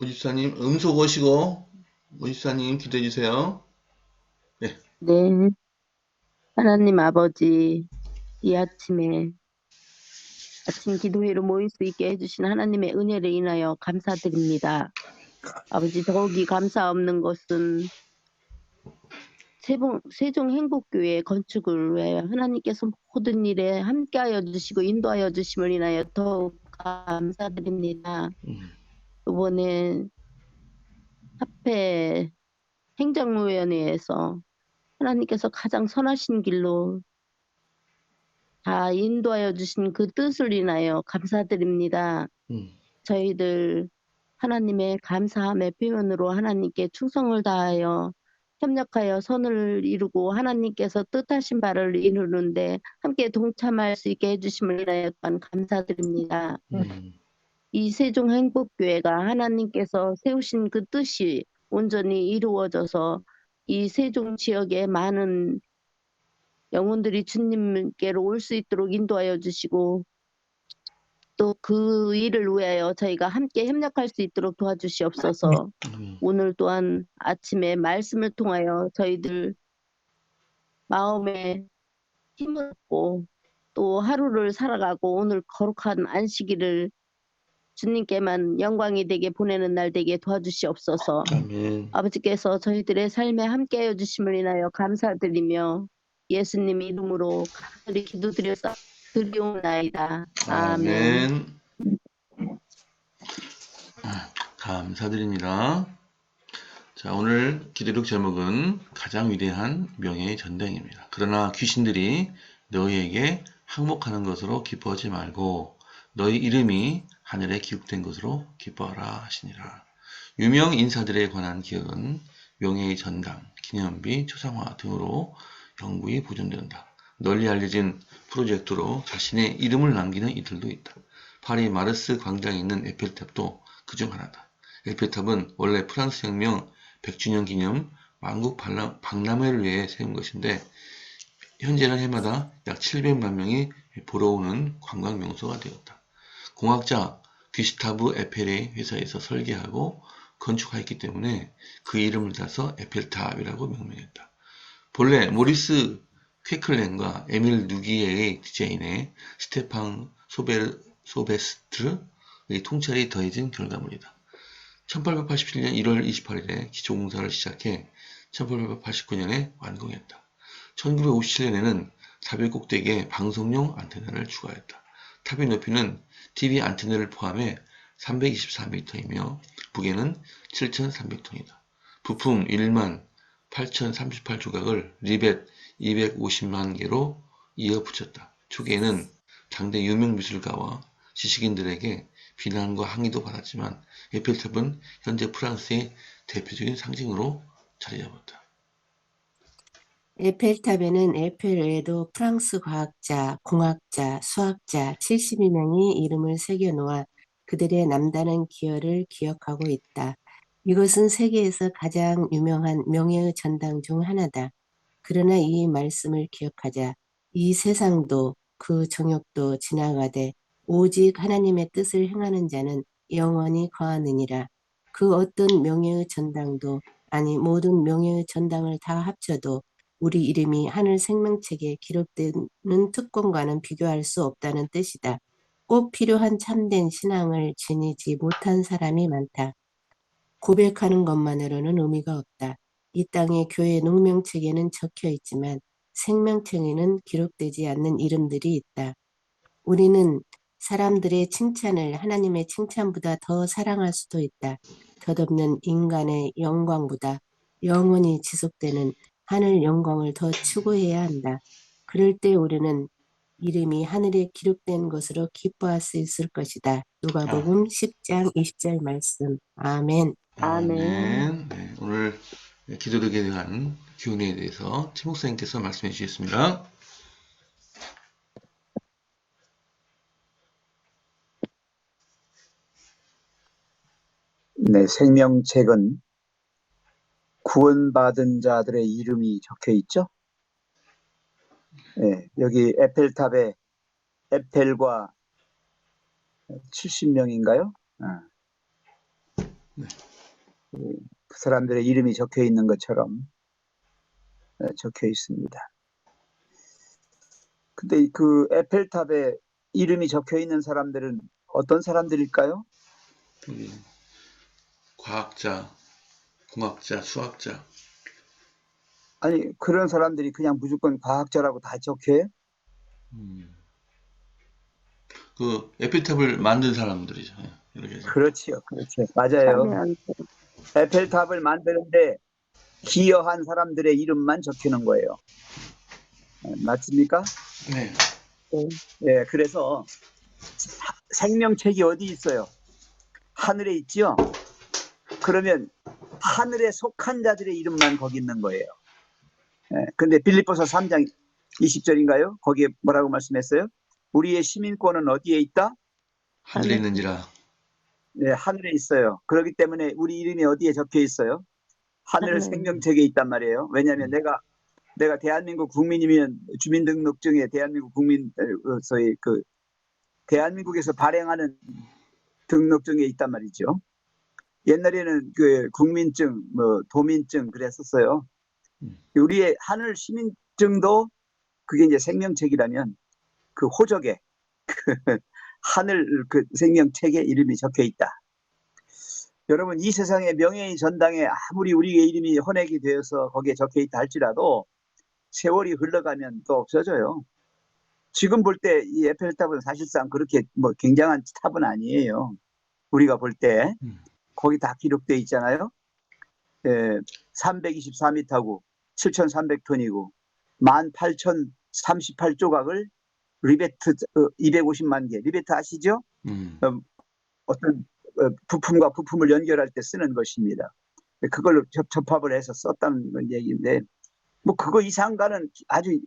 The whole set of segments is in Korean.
모집사님 음소 거시고 모집사님 기도해 주세요. 네. 네, 하나님 아버지, 이 아침에 아침 기도회로 모일 수 있게 해주신 하나님의 은혜를 인하여 감사드립니다. 아버지, 더욱이 감사 없는 것은 세종행복교회 건축을 위해 하나님께서 모든 일에 함께하여 주시고 인도하여 주심을 인하여 더욱 감사드립니다. 이번에 합회 행정위원회에서 하나님께서 가장 선하신 길로 다 인도하여 주신 그 뜻을 인하여 감사드립니다. 저희들 하나님의 감사함의 표현으로 하나님께 충성을 다하여 협력하여 선을 이루고 하나님께서 뜻하신 바를 이루는데 함께 동참할 수 있게 해주심을 인하여 또한 감사드립니다. 이 세종행복교회가 하나님께서 세우신 그 뜻이 온전히 이루어져서 이 세종 지역의 많은 영혼들이 주님께로 올 수 있도록 인도하여 주시고 또 그 일을 위하여 저희가 함께 협력할 수 있도록 도와주시옵소서. 오늘 또한 아침에 말씀을 통하여 저희들 마음에 힘을 얻고 또 하루를 살아가고 오늘 거룩한 안식일을 주님께만 영광이 되게 보내는 날 되게 도와주시옵소서. 아멘. 아버지께서 저희들의 삶에 함께하여 주심을 인하여 감사드리며 예수님 이름으로 간절히 기도드리옵나이다. 아멘. 감사드립니다. 자, 오늘 기도록 제목은 가장 위대한 명예의 전당입니다. 그러나 귀신들이 너희에게 항목하는 것으로 기뻐하지 말고 너희 이름이 하늘에 기록된 것으로 기뻐하라 하시니라. 유명 인사들에 관한 기억은 명예의 전당, 기념비, 초상화 등으로 영구히 보존된다. 널리 알려진 프로젝트로 자신의 이름을 남기는 이들도 있다. 파리 마르스 광장에 있는 에펠탑도 그중 하나다. 에펠탑은 원래 프랑스 혁명 100주년 기념 만국 박람회를 위해 세운 것인데 현재는 해마다 약 700만 명이 보러 오는 관광 명소가 되었다. 공학자 귀스타브 에펠의 회사에서 설계하고 건축하였기 때문에 그 이름을 따서 에펠탑이라고 명명했다. 본래 모리스 퀘클렌과 에밀 누기에의 디자인에 스테판 소베스트르의 통찰이 더해진 결과물이다. 1887년 1월 28일에 기초공사를 시작해 1889년에 완공했다. 1957년에는 탑의 꼭대기에 방송용 안테나를 추가했다. 탑의 높이는 TV 안테나를 포함해 324m이며 무게는 7,300톤이다. 부품 1만 8,038조각을 리벳 250만 개로 이어 붙였다. 초기에는 당대 유명 미술가와 지식인들에게 비난과 항의도 받았지만 에펠탑은 현재 프랑스의 대표적인 상징으로 자리 잡았다. 에펠탑에는 에펠 외에도 프랑스 과학자, 공학자, 수학자 72명이 이름을 새겨놓아 그들의 남다른 기여를 기억하고 있다. 이것은 세계에서 가장 유명한 명예의 전당 중 하나다. 그러나 이 말씀을 기억하자 이 세상도 그 정욕도 지나가되 오직 하나님의 뜻을 행하는 자는 영원히 거하느니라. 그 어떤 명예의 전당도 아니 모든 명예의 전당을 다 합쳐도 우리 이름이 하늘 생명책에 기록되는 특권과는 비교할 수 없다는 뜻이다. 꼭 필요한 참된 신앙을 지니지 못한 사람이 많다. 고백하는 것만으로는 의미가 없다. 이 땅의 교회 농명책에는 적혀 있지만 생명책에는 기록되지 않는 이름들이 있다. 우리는 사람들의 칭찬을 하나님의 칭찬보다 더 사랑할 수도 있다. 덧없는 인간의 영광보다 영원히 지속되는 하늘 영광을 더 추구해야 한다. 그럴 때 우리는 이름이 하늘에 기록된 것으로 기뻐할 수 있을 것이다. 누가복음 10장 20절 말씀. 아멘. 아멘. 네, 오늘 기도력에 대한 교훈에 대해서 최 목사님께서 말씀해 주셨습니다. 네, 생명책은 구원받은 자들의 이름이 적혀 있죠. 네, 여기 에펠탑에 에펠과 70명인가요? 네. 그 사람들의 이름이 적혀 있는 것처럼 적혀 있습니다. 근데 그 에펠탑에 이름이 적혀 있는 사람들은 어떤 사람들일까요? 과학자, 공학자, 수학자. 아니, 그런 사람들이 그냥 무조건 과학자라고 다 적혀요? 그 에펠탑을 만든 사람들이죠. 예, 이렇게 해서. 그렇지요. 맞아요. 참여한테. 에펠탑을 만드는데 기여한 사람들의 이름만 적히는 거예요. 맞습니까? 네. 예, 그래서 생명책이 어디 있어요? 하늘에 있죠? 그러면 하늘에 속한 자들의 이름만 거기 있는 거예요. 예, 근데 빌립보서 3장 20절인가요? 거기에 뭐라고 말씀했어요? 우리의 시민권은 어디에 있다? 하늘에 있는지라. 네, 하늘에 있어요. 그렇기 때문에 우리 이름이 어디에 적혀 있어요? 하늘 생명책에 있단 말이에요. 왜냐하면 내가 대한민국 국민이면 주민등록증에 대한민국 국민, 소위 그 대한민국에서 발행하는 등록증에 있단 말이죠. 옛날에는 그 국민증, 뭐 도민증 그랬었어요. 우리의 하늘 시민증도 그게 이제 생명책이라면 그 호적에 하늘 그 생명책에 이름이 적혀 있다. 여러분, 이 세상의 명예의 전당에 아무리 우리의 이름이 헌액이 되어서 거기에 적혀 있다 할지라도 세월이 흘러가면 또 없어져요. 지금 볼 때 이 에펠탑은 사실상 그렇게 뭐 굉장한 탑은 아니에요. 우리가 볼 때 거기 다 기록되어 있잖아요. 324m고 7,300톤이고 18,038조각을 리베트 250만 개. 리베트 아시죠? 어떤 부품과 부품을 연결할 때 쓰는 것입니다. 그걸로 접합을 해서 썼다는 얘기인데 뭐 그거 이상가는 아주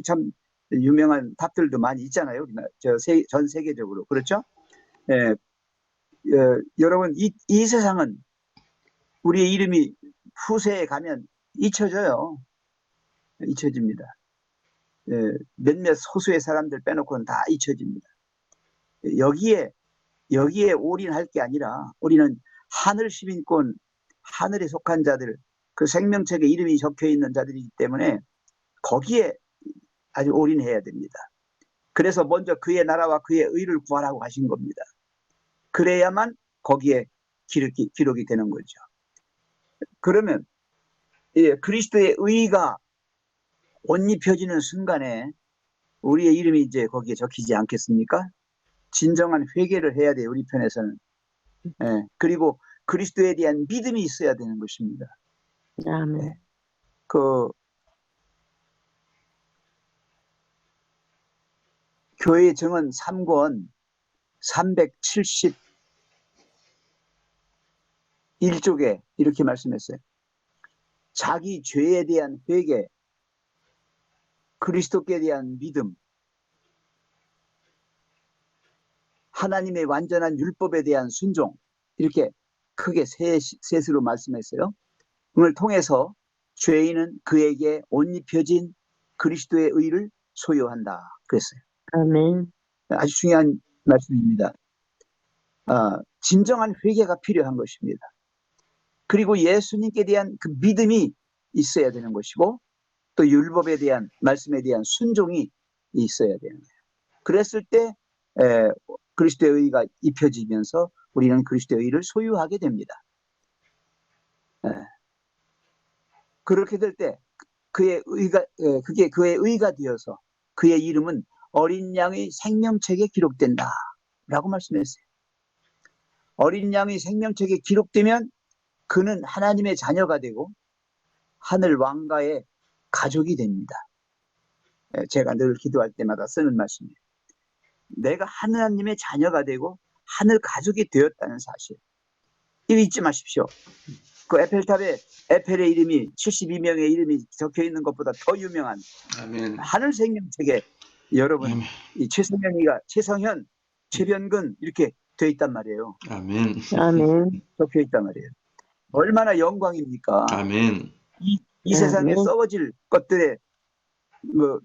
참 유명한 탑들도 많이 있잖아요. 전 세계적으로. 그렇죠? 예, 여러분 이 세상은 우리의 이름이 후세에 가면 잊혀져요. 잊혀집니다. 몇몇 소수의 사람들 빼놓고는 다 잊혀집니다. 여기에 올인할 게 아니라 우리는 하늘 시민권, 하늘에 속한 자들, 그 생명책에 이름이 적혀 있는 자들이기 때문에 거기에 아주 올인해야 됩니다. 그래서 먼저 그의 나라와 그의 의를 구하라고 하신 겁니다. 그래야만 거기에 기록이 되는 거죠. 그러면 그리스도의 의가 옷 입혀지는 순간에 우리의 이름이 이제 거기에 적히지 않겠습니까? 진정한 회개를 해야 돼요. 우리 편에서는. 그리고 그리스도에 대한 믿음이 있어야 되는 것입니다. 아멘. 그 교회의 정언 3권 371쪽에 이렇게 말씀했어요. 자기 죄에 대한 회개, 그리스도께 대한 믿음, 하나님의 완전한 율법에 대한 순종, 이렇게 크게 셋으로 말씀했어요. 그걸 통해서 죄인은 그에게 옷 입혀진 그리스도의 의를 소유한다 그랬어요. 아멘. 아주 중요한 말씀입니다. 진정한 회개가 필요한 것입니다. 그리고 예수님께 대한 그 믿음이 있어야 되는 것이고 또 율법에 대한 말씀에 대한 순종이 있어야 되는 거예요. 그랬을 때 그리스도의 의가 입혀지면서 우리는 그리스도의 의를 소유하게 됩니다. 그렇게 될 때 그게 그의 의가 되어서 그의 이름은 어린 양의 생명책에 기록된다 라고 말씀했어요. 어린 양의 생명책에 기록되면 그는 하나님의 자녀가 되고 하늘 왕가의 가족이 됩니다. 제가 늘 기도할 때마다 쓰는 말씀이에요. 내가 하나님의 자녀가 되고 하늘 가족이 되었다는 사실. 이거 잊지 마십시오. 그 에펠탑에 에펠의 이름이 72명의 이름이 적혀 있는 것보다 더 유명한 아멘. 하늘 생명책에 여러분 아멘. 이 최성현, 최변근 이렇게 돼 있단 말이에요. 아멘. 아멘. 적혀 있단 말이에요. 얼마나 영광입니까? 아멘. 이 세상에 썩어질 것들의 뭐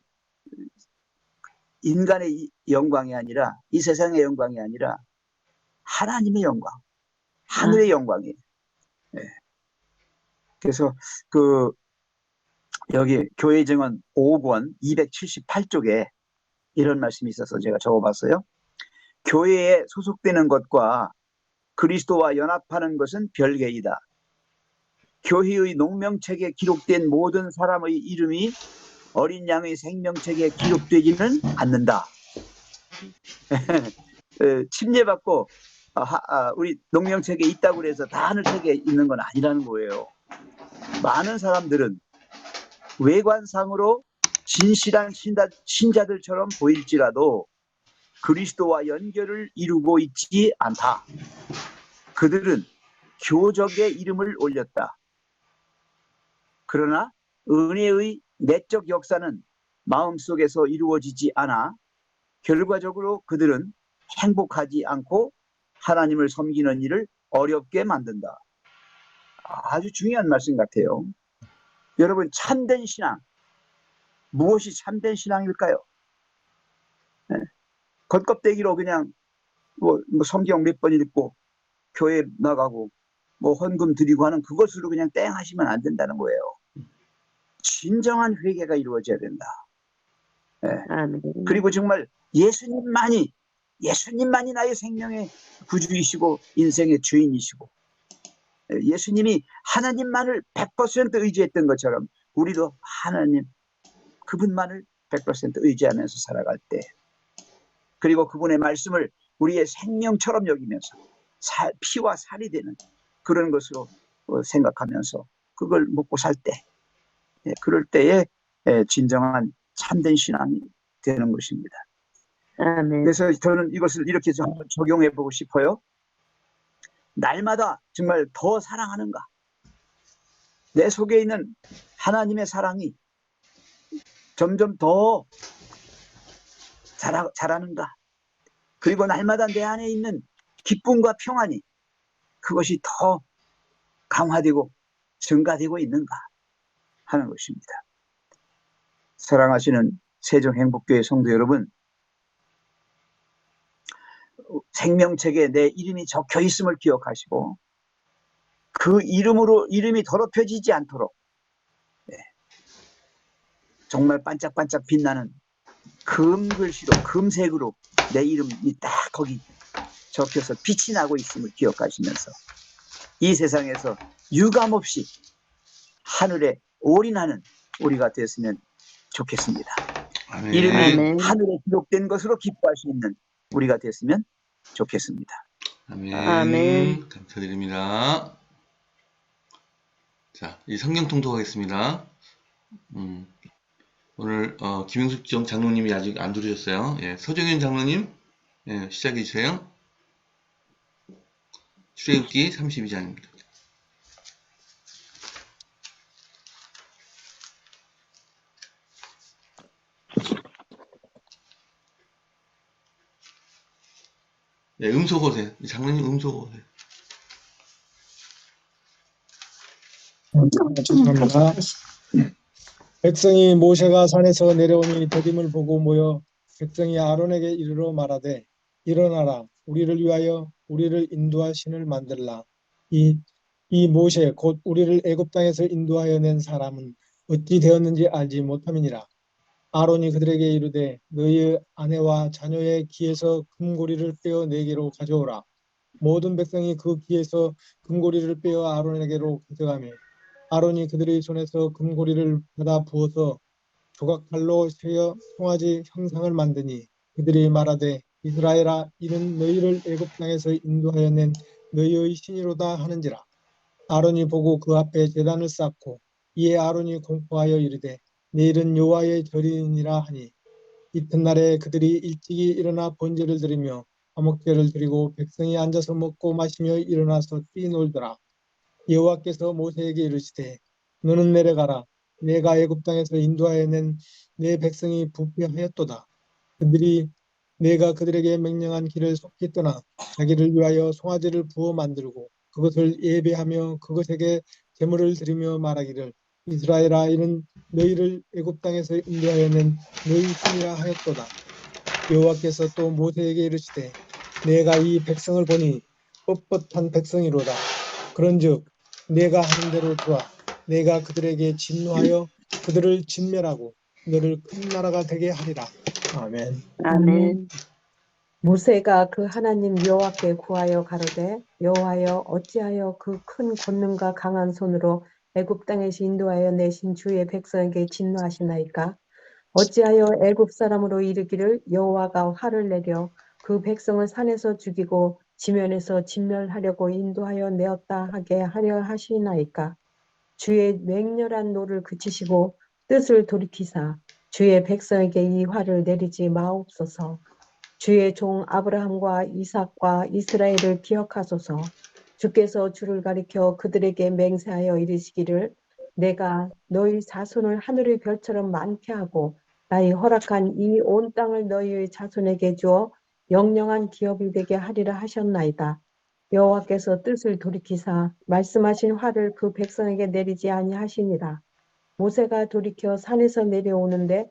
인간의 영광이 아니라 이 세상의 영광이 아니라 하나님의 영광, 하늘의 영광이에요. 예. 그래서 여기 교회 증언 5권 278쪽에 이런 말씀이 있어서 제가 적어봤어요. 교회에 소속되는 것과 그리스도와 연합하는 것은 별개이다. 교회의 농명책에 기록된 모든 사람의 이름이 어린 양의 생명책에 기록되지는 않는다. 침례받고 우리 농명책에 있다고 해서 다 하늘책에 있는 건 아니라는 거예요. 많은 사람들은 외관상으로 진실한 신자들처럼 보일지라도 그리스도와 연결을 이루고 있지 않다. 그들은 교적의 이름을 올렸다. 그러나 은혜의 내적 역사는 마음속에서 이루어지지 않아 결과적으로 그들은 행복하지 않고 하나님을 섬기는 일을 어렵게 만든다. 아주 중요한 말씀 같아요. 여러분, 참된 신앙, 무엇이 참된 신앙일까요? 네. 겉껍데기로 그냥 뭐 성경 몇 번 읽고 교회 나가고 뭐 헌금 드리고 하는 그것으로 그냥 땡 하시면 안 된다는 거예요. 진정한 회개가 이루어져야 된다. 네. 그리고 정말 예수님만이 나의 생명의 구주이시고 인생의 주인이시고 예수님이 하나님만을 100% 의지했던 것처럼 우리도 하나님 그분만을 100% 의지하면서 살아갈 때, 그리고 그분의 말씀을 우리의 생명처럼 여기면서 피와 살이 되는 그런 것으로 생각하면서 그걸 먹고 살 때, 그럴 때에 진정한 참된 신앙이 되는 것입니다. 아멘. 그래서 저는 이것을 이렇게 좀 한번 적용해 보고 싶어요. 날마다 정말 더 사랑하는가? 내 속에 있는 하나님의 사랑이 점점 더 자라는가? 그리고 날마다 내 안에 있는 기쁨과 평안이 그것이 더 강화되고 증가되고 있는가 하는 것입니다. 사랑하시는 세종행복교회 성도 여러분, 생명책에 내 이름이 적혀 있음을 기억하시고 그 이름이 더럽혀지지 않도록 정말 반짝반짝 빛나는 금글씨로, 금색으로 내 이름이 딱 거기 적혀서 빛이 나고 있음을 기억하시면서 이 세상에서 유감없이 하늘에 올인하는 우리가 됐으면 좋겠습니다. 아멘. 이름이 하늘에 기록된 것으로 기뻐할 수 있는 우리가 됐으면 좋겠습니다. 아멘. 아멘. 감사드립니다. 자, 이 성경 통독하겠습니다. 오늘 김영숙 장로님이 아직 안 들으셨어요. 예, 서정현 장로님, 예, 시작해 주세요. 출애굽기 32장입니다. 네, 음소 오세요. 장로님 음소 오세요. 죄송합니다. 백성이 모세가 산에서 내려오니 더딤을 보고 모여 백성이 아론에게 이르러 말하되 일어나라 우리를 위하여 우리를 인도할 신을 만들라. 이 모세 곧 우리를 애굽 땅에서 인도하여 낸 사람은 어찌 되었는지 알지 못함이니라. 아론이 그들에게 이르되 너희의 아내와 자녀의 기에서 금고리를 빼어 내게로 가져오라. 모든 백성이 그 기에서 금고리를 빼어 아론에게로 가져가매 아론이 그들의 손에서 금고리를 받아 부어서 조각칼로 세어 송아지 형상을 만드니 그들이 말하되 이스라엘아 이는 너희를 애굽 땅에서 인도하여 낸 너희의 신이로다 하는지라. 아론이 보고 그 앞에 제단을 쌓고 이에 아론이 공포하여 이르되 내일은 여호와의 절이니라 하니 이튿날에 그들이 일찍이 일어나 번제를 드리며 화목제를 드리고 백성이 앉아서 먹고 마시며 일어나서 뛰놀더라. 여호와께서 모세에게 이르시되 너는 내려가라. 내가 애굽 땅에서 인도하여 낸 내 백성이 부패하였도다. 그들이 내가 그들에게 명령한 길을 속히 떠나 자기를 위하여 송아지를 부어 만들고 그것을 예배하며 그것에게 제물을 드리며 말하기를 이스라엘아 이는 너희를 애굽 땅에서 인도하여 낸 너희 신이라 하였도다. 여호와께서 또 모세에게 이르시되 내가 이 백성을 보니 뻣뻣한 백성이로다. 그런즉 내가 하는 대로 두라. 내가 그들에게 진노하여 그들을 진멸하고 너를 큰 나라가 되게 하리라. 아멘. 아멘. 모세가 그 하나님 여호와께 구하여 가로되 여호와여 어찌하여 그 큰 권능과 강한 손으로 애굽 땅에서 인도하여 내신 주의 백성에게 진노하시나이까? 어찌하여 애굽 사람으로 이르기를 여호와가 화를 내려 그 백성을 산에서 죽이고 지면에서 진멸하려고 인도하여 내었다 하게 하려 하시나이까? 주의 맹렬한 노를 그치시고 뜻을 돌이키사 주의 백성에게 이 화를 내리지 마옵소서. 주의 종 아브라함과 이삭과 이스라엘을 기억하소서. 주께서 주를 가리켜 그들에게 맹세하여 이르시기를 내가 너희 자손을 하늘의 별처럼 많게 하고 나의 허락한 이 온 땅을 너희의 자손에게 주어 영영한 기업이 되게 하리라 하셨나이다. 여호와께서 뜻을 돌이키사 말씀하신 화를 그 백성에게 내리지 아니하시니라. 모세가 돌이켜 산에서 내려오는데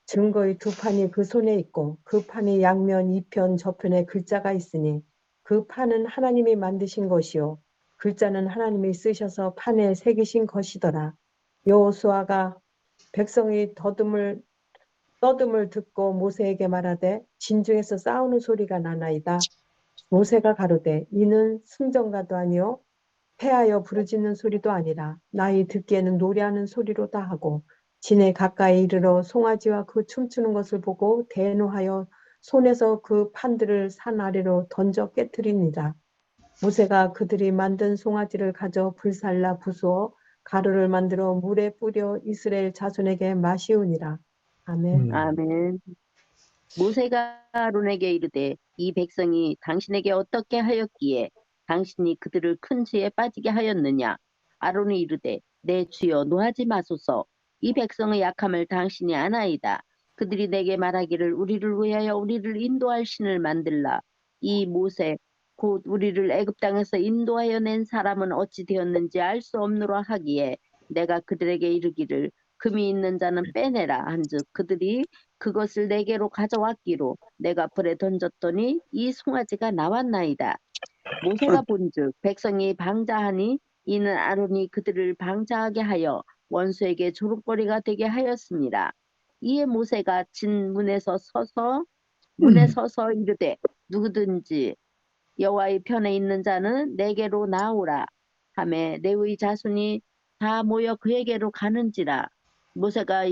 증거의 두 판이 그 손에 있고 그 판의 양면 이편 저편에 글자가 있으니 그 판은 하나님이 만드신 것이요 글자는 하나님이 쓰셔서 판에 새기신 것이더라. 여호수아가 백성이 떠듬을 듣고 모세에게 말하되 진중에서 싸우는 소리가 나나이다. 모세가 가로되 이는 승전가도 아니요 패하여 부르짖는 소리도 아니라 나의 듣기에는 노래하는 소리로다 하고 진에 가까이 이르러 송아지와 그 춤추는 것을 보고 대노하여 손에서 그 판들을 산 아래로 던져 깨뜨리니라. 모세가 그들이 만든 송아지를 가져 불살라 부수어 가루를 만들어 물에 뿌려 이스라엘 자손에게 마시우니라. 아멘. 아멘. 모세가 아론에게 이르되 이 백성이 당신에게 어떻게 하였기에 당신이 그들을 큰 죄에 빠지게 하였느냐. 아론이 이르되 내 주여 노하지 마소서. 이 백성의 약함을 당신이 아나이다. 그들이 내게 말하기를 우리를 위하여 우리를 인도할 신을 만들라. 이 모세 곧 우리를 애굽 땅에서 인도하여 낸 사람은 어찌 되었는지 알 수 없노라 하기에 내가 그들에게 이르기를 금이 있는 자는 빼내라 한즉 그들이 그것을 내게로 가져왔기로 내가 불에 던졌더니 이 송아지가 나왔나이다. 모세가 본즉 백성이 방자하니 이는 아론이 그들을 방자하게 하여 원수에게 조롱거리가 되게 하였습니다. 이에 모세가 진 문에 서서 이르되 누구든지 여호와의 편에 있는 자는 내게로 나오라 하매 레위 자손이 다 모여 그에게로 가는지라. 모세가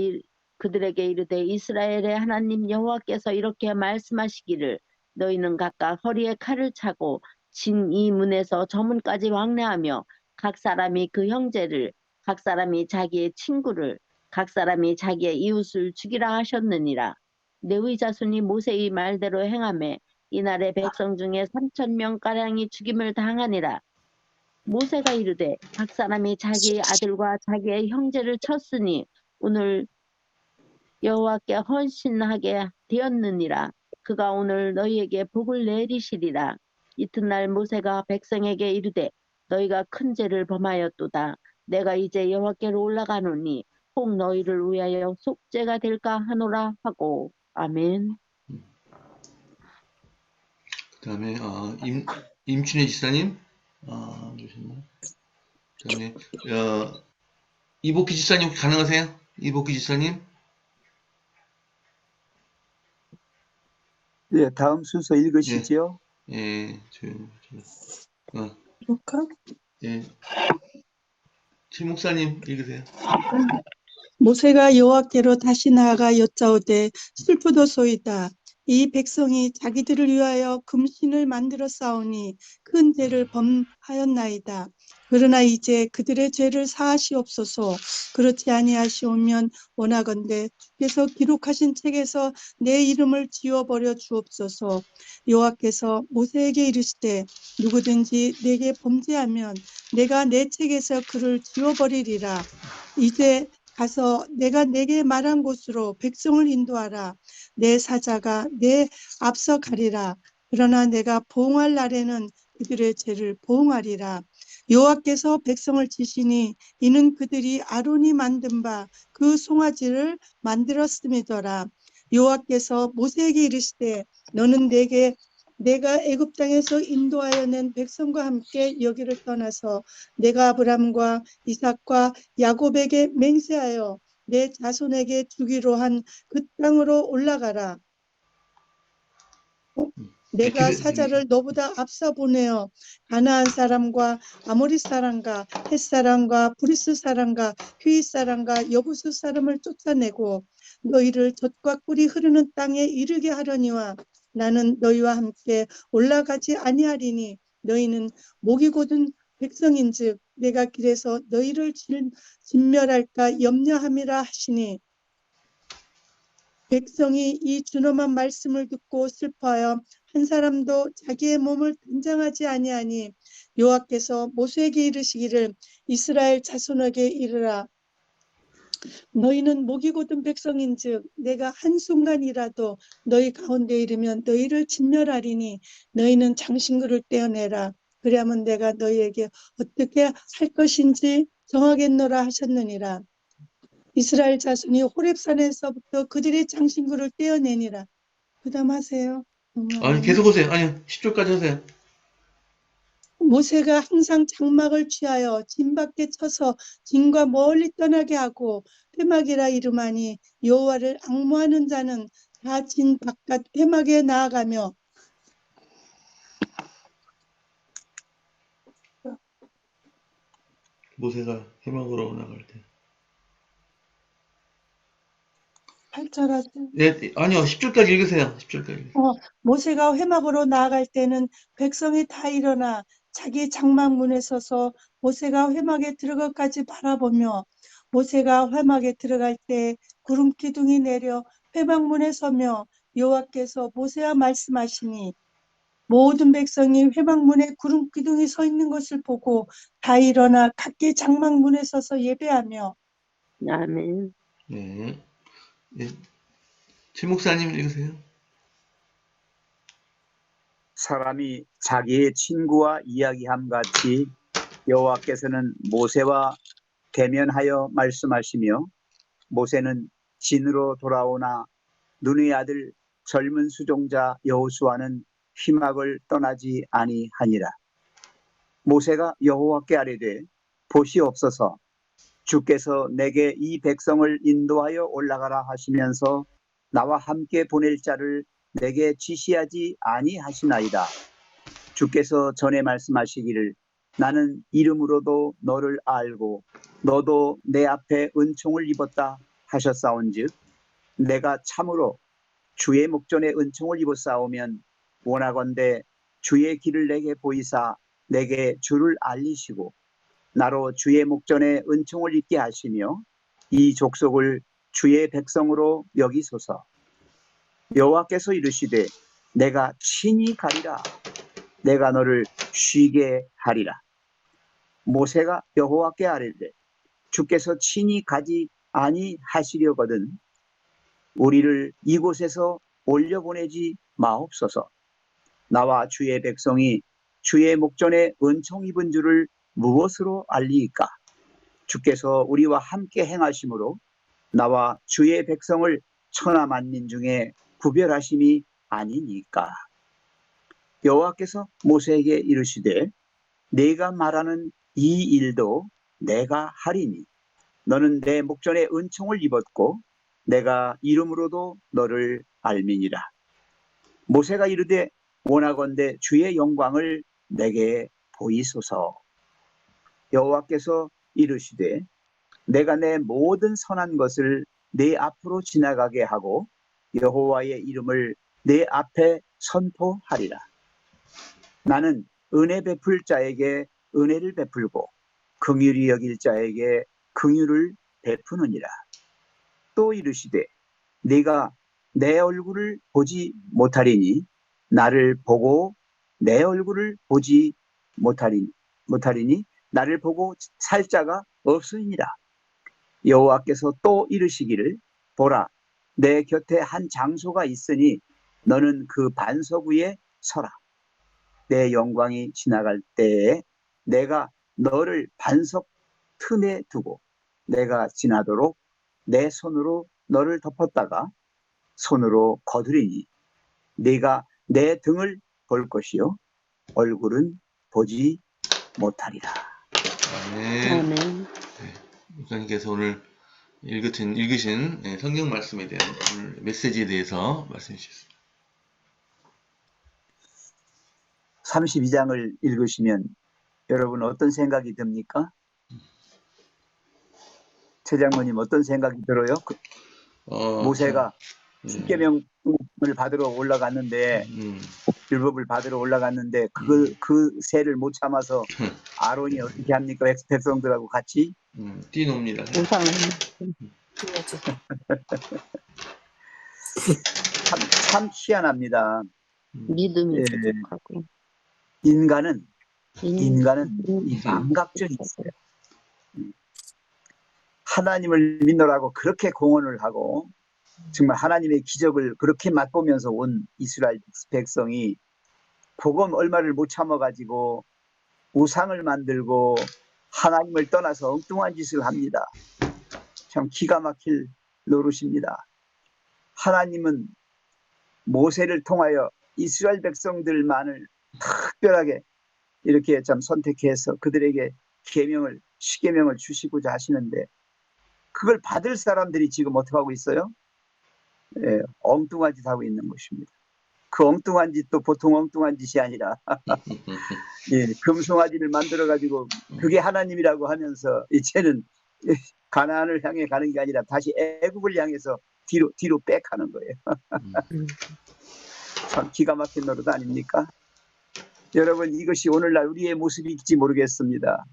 그들에게 이르되 이스라엘의 하나님 여호와께서 이렇게 말씀하시기를 너희는 각각 허리에 칼을 차고 진 이 문에서 저 문까지 왕래하며 각 사람이 그 형제를 각 사람이 자기의 친구를 각 사람이 자기의 이웃을 죽이라 하셨느니라. 레위 자손이 모세의 말대로 행하매 이날의 백성 중에 3,000명가량이 죽임을 당하니라. 모세가 이르되 각 사람이 자기 아들과 자기의 형제를 쳤으니 오늘 여호와께 헌신하게 되었느니라. 그가 오늘 너희에게 복을 내리시리라. 이튿날 모세가 백성에게 이르되 너희가 큰 죄를 범하였도다. 내가 이제 여호와께로 올라가노니 혹 너희를 위하여 속죄가 될까 하노라 하고. 아멘. 그다음에 임춘혜 지사님 그다음에 이복희 지사님 혹시 가능하세요? 이복희 지사님. 네, 다음 순서 읽으시지요. 예, 예, 최 목사님 읽으세요. 모세가 여호와께로 다시 나아가 여짜오되 슬프도소이다. 이 백성이 자기들을 위하여 금신을 만들어 싸우니 큰 죄를 범하였나이다. 그러나 이제 그들의 죄를 사하시옵소서. 그렇지 아니하시오면 원하건대 주께서 기록하신 책에서 내 이름을 지워버려 주옵소서. 여호와께서 모세에게 이르시되 누구든지 내게 범죄하면 내가 내 책에서 그를 지워버리리라. 이제 가서 내가 내게 말한 곳으로 백성을 인도하라. 내 사자가 내 앞서 가리라. 그러나 내가 보응할 날에는 그들의 죄를 보응하리라. 여호와께서 백성을 치시니 이는 그들이 아론이 만든 바 그 송아지를 만들었음이더라. 여호와께서 모세에게 이르시되 너는 내게 내가 애굽 땅에서 인도하여 낸 백성과 함께 여기를 떠나서 내가 아브람과 이삭과 야곱에게 맹세하여 내 자손에게 주기로 한 그 땅으로 올라가라. 내가 사자를 너보다 앞서 보내어 가나안 사람과 아모리 사람과 헷 사람과 브리스 사람과 휘 사람과 여부스 사람을 쫓아내고 너희를 젖과 꿀이 흐르는 땅에 이르게 하려니와 나는 너희와 함께 올라가지 아니하리니 너희는 목이 곧은 백성인즉 내가 길에서 너희를 진멸할까 염려함이라 하시니 백성이 이 준엄한 말씀을 듣고 슬퍼하여 한 사람도 자기의 몸을 단장하지 아니하니 여호와께서 모세에게 이르시기를 이스라엘 자손에게 이르라. 너희는 목이 곧은 백성인즉 내가 한순간이라도 너희 가운데 이르면 너희를 진멸하리니 너희는 장신구를 떼어내라. 그리하면 내가 너희에게 어떻게 할 것인지 정하겠노라 하셨느니라. 이스라엘 자손이 호렙산에서부터 그들의 장신구를 떼어내니라. 그 다음 하세요. 아니, 계속 오세요. 아니, 10절까지 하세요. 모세가 항상 장막을 취하여 진 밖에 쳐서 진과 멀리 떠나게 하고 회막이라 이름하니 여호와를 앙모하는 자는 다 진 바깥 회막에 나아가며 모세가 회막으로 나갈 때. 8절 하세요. 네, 아니요. 10절까지 읽으세요. 10절까지. 모세가 회막으로 나아갈 때는 백성이 다 일어나 자기 장막문에 서서 모세가 회막에 들어가까지 바라보며 모세가 회막에 들어갈 때 구름 기둥이 내려 회막문에 서며 여호와께서 모세와 말씀하시니 모든 백성이 회막문에 구름 기둥이 서 있는 것을 보고 다 일어나 각기 장막문에 서서 예배하며 아멘. 네. 네. 최 목사님 읽으세요. 사람이 자기의 친구와 이야기함 같이 여호와께서는 모세와 대면하여 말씀하시며 모세는 진으로 돌아오나 눈의 아들 젊은 수종자 여호수아는 희막을 떠나지 아니하니라. 모세가 여호와께 아뢰되 보시옵소서 주께서 내게 이 백성을 인도하여 올라가라 하시면서 나와 함께 보낼 자를 내게 지시하지 아니하시나이다. 주께서 전에 말씀하시기를 나는 이름으로도 너를 알고 너도 내 앞에 은총을 입었다 하셨사온즉 내가 참으로 주의 목전에 은총을 입었사오면 원하건대 주의 길을 내게 보이사 내게 주를 알리시고 나로 주의 목전에 은총을 입게 하시며 이 족속을 주의 백성으로 여기소서. 여호와께서 이르시되 내가 친히 가리라. 내가 너를 쉬게 하리라. 모세가 여호와께 아뢰되 주께서 친히 가지 아니하시려거든 우리를 이곳에서 올려보내지 마옵소서. 나와 주의 백성이 주의 목전에 은총 입은 줄을 무엇으로 알리이까? 주께서 우리와 함께 행하심으로 나와 주의 백성을 천하 만민 중에 구별하심이 아니니까. 여호와께서 모세에게 이르시되 네가 말하는 이 일도 내가 하리니 너는 내 목전에 은총을 입었고 내가 이름으로도 너를 알미니라. 모세가 이르되 원하건대 주의 영광을 내게 보이소서. 여호와께서 이르시되 내가 내 모든 선한 것을 내 앞으로 지나가게 하고 여호와의 이름을 내 앞에 선포하리라. 나는 은혜 베풀 자에게 은혜를 베풀고 긍휼히 여길 자에게 긍휼을 베푸느니라. 또 이르시되 네가 내 얼굴을 보지 못하리니 나를 보고 내 얼굴을 보지 못하리니 나를 보고 살 자가 없으니라. 여호와께서 또 이르시기를 보라 내 곁에 한 장소가 있으니 너는 그 반석 위에 서라. 내 영광이 지나갈 때에 내가 너를 반석 틈에 두고 내가 지나도록 내 손으로 너를 덮었다가 손으로 거두리니 네가 내 등을 볼 것이요 얼굴은 보지 못하리라. 아멘. 아멘. 목사님께서 오늘 읽으신 성경 말씀에 대한 오늘 메시지에 대해서 말씀해 주셨습니다. 32장을 읽으시면 여러분 어떤 생각이 듭니까? 최 장모님 어떤 생각이 들어요? 모세가 십계명을 받으러 올라갔는데 율법을 받으러 올라갔는데 그 세를 못 참아서 아론이 어떻게 합니까? 백성들하고 같이 뛰놉니다. 우상을 참 희한합니다. 믿음이 예, 부족하고 인간은 이 음. 감각전이 있어요. 하나님을 믿노라고 그렇게 공언을 하고 정말 하나님의 기적을 그렇게 맛보면서 온 이스라엘 백성이 복음 얼마를 못 참아가지고 우상을 만들고 하나님을 떠나서 엉뚱한 짓을 합니다. 참 기가 막힐 노릇입니다. 하나님은 모세를 통하여 이스라엘 백성들만을 특별하게 이렇게 참 선택해서 그들에게 십계명을 주시고자 하시는데 그걸 받을 사람들이 지금 어떻게 하고 있어요? 예, 엉뚱한 짓 하고 있는 것입니다. 그 엉뚱한 짓도 보통 엉뚱한 짓이 아니라 예, 금송아지를 만들어 가지고 그게 하나님이라고 하면서 이제는 가나안을 향해 가는 게 아니라 다시 애국을 향해서 뒤로 빽하는 거예요. 참 기가 막힌 노릇 아닙니까? 여러분 이것이 오늘날 우리의 모습일지 모르겠습니다.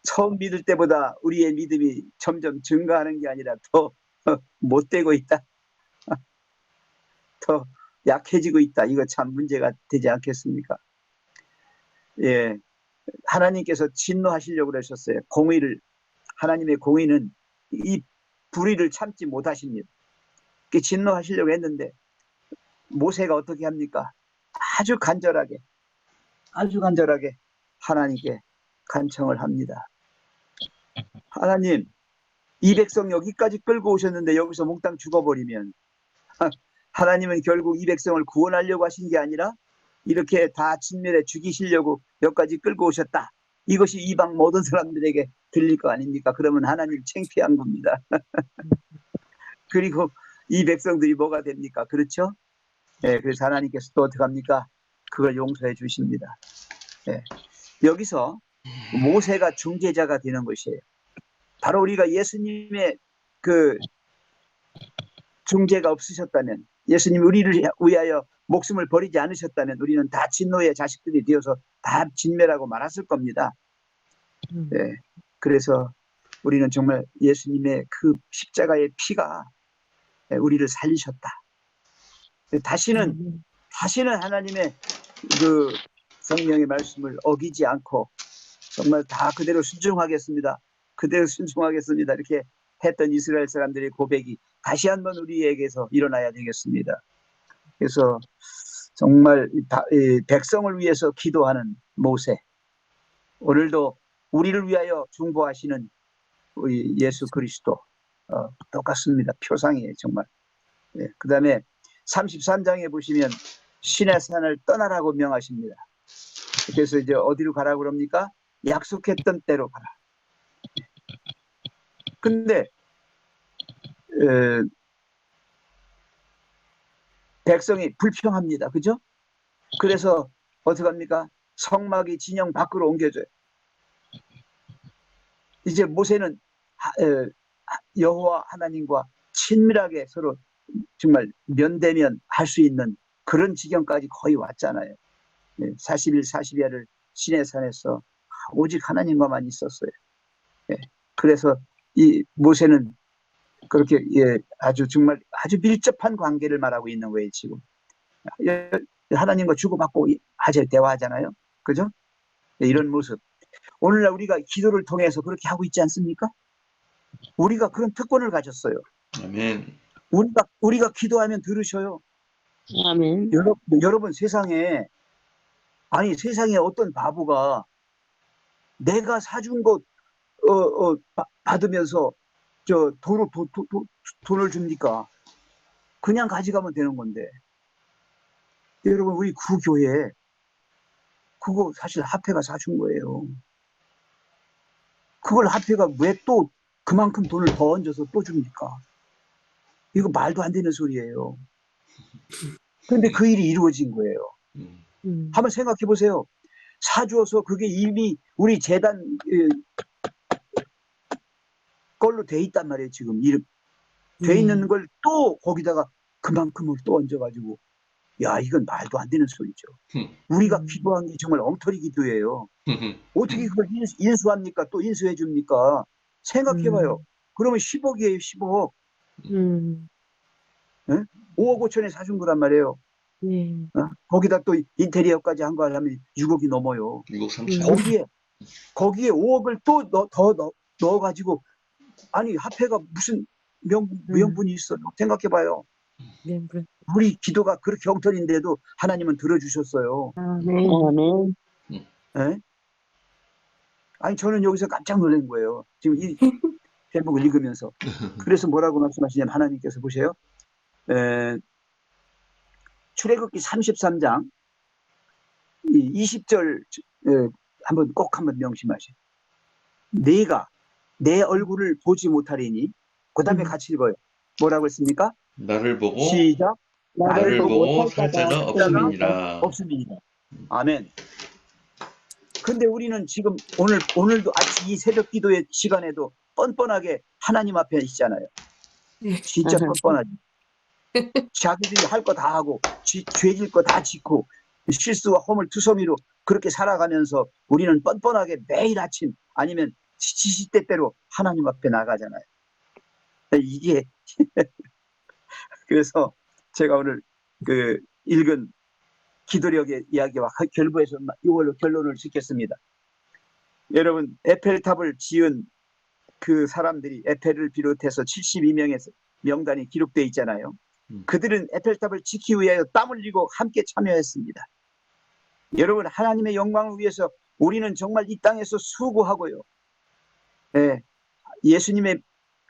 처음 믿을 때보다 우리의 믿음이 점점 증가하는 게 아니라 더 못되고 있다. 더 약해지고 있다. 이거 참 문제가 되지 않겠습니까? 예, 하나님께서 진노하시려고 그러셨어요. 하나님의 공의는 이 불의를 참지 못하십니다. 진노하시려고 했는데 모세가 어떻게 합니까? 아주 간절하게 하나님께 간청을 합니다. 하나님, 이 백성 여기까지 끌고 오셨는데 여기서 몽땅 죽어버리면 하나님은 결국 이 백성을 구원하려고 하신 게 아니라 이렇게 다 진멸해 죽이시려고 여기까지 끌고 오셨다. 이것이 이방 모든 사람들에게 들릴 거 아닙니까? 그러면 하나님 창피한 겁니다. 그리고 이 백성들이 뭐가 됩니까? 그렇죠? 네, 그래서 하나님께서 또 어떻게 합니까? 그걸 용서해 주십니다. 네. 여기서 모세가 중재자가 되는 것이에요. 바로 우리가 예수님의 그 중재가 없으셨다면, 예수님이 우리를 위하여 목숨을 버리지 않으셨다면 우리는 다 진노의 자식들이 되어서 다 진멸하고 말았을 겁니다. 네. 그래서 우리는 정말 예수님의 그 십자가의 피가 우리를 살리셨다. 다시는 하나님의 그 성령의 말씀을 어기지 않고 정말 다 그대로 순종하겠습니다. 이렇게 했던 이스라엘 사람들의 고백이 다시 한번 우리에게서 일어나야 되겠습니다. 그래서 정말 이 백성을 위해서 기도하는 모세, 오늘도 우리를 위하여 중보하시는 우리 예수 그리스도 똑같습니다. 표상이에요, 정말. 예, 그 다음에 33장에 보시면 신의 산을 떠나라고 명하십니다. 그래서 이제 어디로 가라고 그럽니까? 약속했던 때로 가라. 근데 백성이 불평합니다. 그죠? 그래서 어떻게 합니까? 성막이 진영 밖으로 옮겨져요. 이제 모세는 여호와 하나님과 친밀하게 서로 정말 면대면 할 수 있는 그런 지경까지 거의 왔잖아요. 40일 40야를 시내 산에서 오직 하나님과만 있었어요. 그래서 이 모세는 그렇게 아주 정말 아주 밀접한 관계를 말하고 있는 거예요. 지금 하나님과 주고받고 대화하잖아요. 그죠? 이런 모습 오늘날 우리가 기도를 통해서 그렇게 하고 있지 않습니까? 우리가 그런 특권을 가졌어요. 아멘. 우리가 기도하면 들으셔요. 아멘. 여러분 세상에 어떤 바보가 내가 사준 것 받으면서 돈을 줍니까? 그냥 가져가면 되는 건데 여러분 우리 구교회 그거 사실 화폐가 사준 거예요. 그걸 화폐가 왜 또 그만큼 돈을 더 얹어서 또 줍니까? 이거 말도 안 되는 소리예요. 그런데 그 일이 이루어진 거예요. 한번 생각해 보세요. 사주어서 그게 이미 우리 재단 걸로 돼 있단 말이에요. 지금 이름 돼 있는 걸 또 거기다가 그만큼을 또 얹어가지고 야 이건 말도 안 되는 소리죠. 우리가 기도한 게 정말 엉터리 기도예요. 어떻게 그걸 인수합니까? 또 인수해 줍니까? 생각해봐요. 그러면 10억이에요. 10억. 네? 5억 5천에 사준 거란 말이에요. 거기다 또 인테리어까지 한 거 하려면 6억이 넘어요. 6억 3천. 거기에 5억을 또 더 넣어가지고 아니 화폐가 무슨 명분이 있어요. 생각해봐요. 우리 기도가 그렇게 엉터리인데도 하나님은 들어주셨어요. 아멘. 네? 아니 저는 여기서 깜짝 놀란 거예요. 지금 이 제목을 읽으면서. 그래서 뭐라고 말씀하시냐면 하나님께서 보세요. 출애굽기 33장 20절 꼭 한번 명심하세요. 내가 내 얼굴을 보지 못하리니 그 다음에 같이 읽어요. 뭐라고 했습니까? 나를 보고 시작. 나를 보고 살 살 자가 없음이니라. 없습니다. 아멘. 근데 우리는 지금 오늘도 아침 이 새벽 기도의 시간에도 뻔뻔하게 하나님 앞에 있잖아요. 진짜 뻔뻔하지. 자기들이 할 거 다 하고 죄질 거 다 짓고 실수와 허물 투성이로 그렇게 살아가면서 우리는 뻔뻔하게 매일 아침 아니면 지시때때로 하나님 앞에 나가잖아요. 이게 그래서 제가 오늘 그 읽은 기도력의 이야기와 결부해서 이걸로 결론을 짓겠습니다. 여러분 에펠탑을 지은 그 사람들이 에펠을 비롯해서 72명의 명단이 기록되어 있잖아요. 그들은 에펠탑을 지키기 위하여 땀 흘리고 함께 참여했습니다. 여러분 하나님의 영광을 위해서 우리는 정말 이 땅에서 수고하고요. 예수님의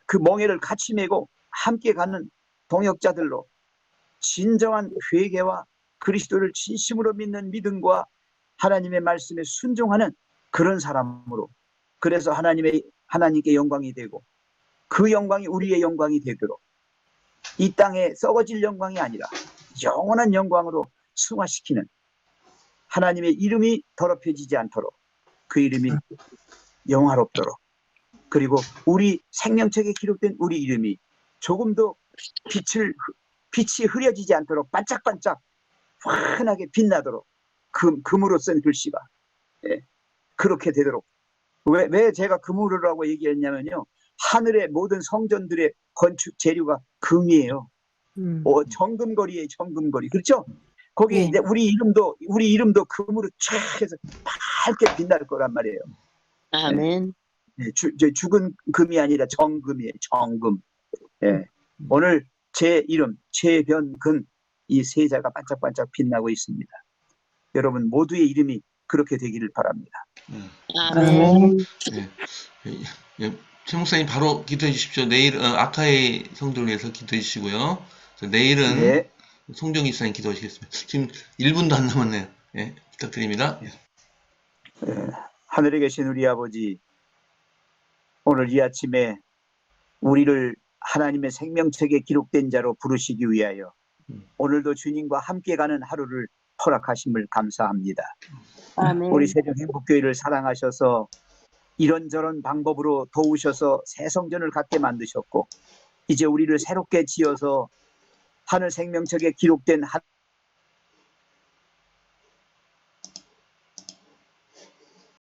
그 멍에를 같이 메고 함께 가는 동역자들로 진정한 회개와 그리스도를 진심으로 믿는 믿음과 하나님의 말씀에 순종하는 그런 사람으로 그래서 하나님께 영광이 되고 그 영광이 우리의 영광이 되도록 이 땅에 썩어질 영광이 아니라 영원한 영광으로 승화시키는 하나님의 이름이 더럽혀지지 않도록 그 이름이 영화롭도록 그리고 우리 생명책에 기록된 우리 이름이 조금도 빛이 흐려지지 않도록 반짝반짝 환하게 빛나도록 금으로 쓴 글씨가 그렇게 되도록 왜 제가 금으로라고 얘기했냐면요. 하늘의 모든 성전들의 건축 재료가 금이에요. 정금거리에 정금거리 그렇죠? 거기 이제 우리 이름도 금으로 쫙 해서 밝게 빛날 거란 말이에요. 아멘. 죽은 금이 아니라 정금이에요. 정금. 오늘 제 이름 최변근 이 세자가 반짝반짝 빛나고 있습니다. 여러분 모두의 이름이 그렇게 되기를 바랍니다. 아멘. 최 목사님 바로 기도해 주십시오. 내일 아카이 성도를 위해서 기도해 주시고요. 내일은 송정희 집사님 기도하시겠습니다. 지금 1분도 안 남았네요. 부탁드립니다. 하늘에 계신 우리 아버지, 오늘 이 아침에 우리를 하나님의 생명책에 기록된 자로 부르시기 위하여 오늘도 주님과 함께 가는 하루를 허락하심을 감사합니다. 아멘. 우리 세종행복교회를 사랑하셔서 이런저런 방법으로 도우셔서 새 성전을 갖게 만드셨고 이제 우리를 새롭게 지어서 하늘 생명책에 기록된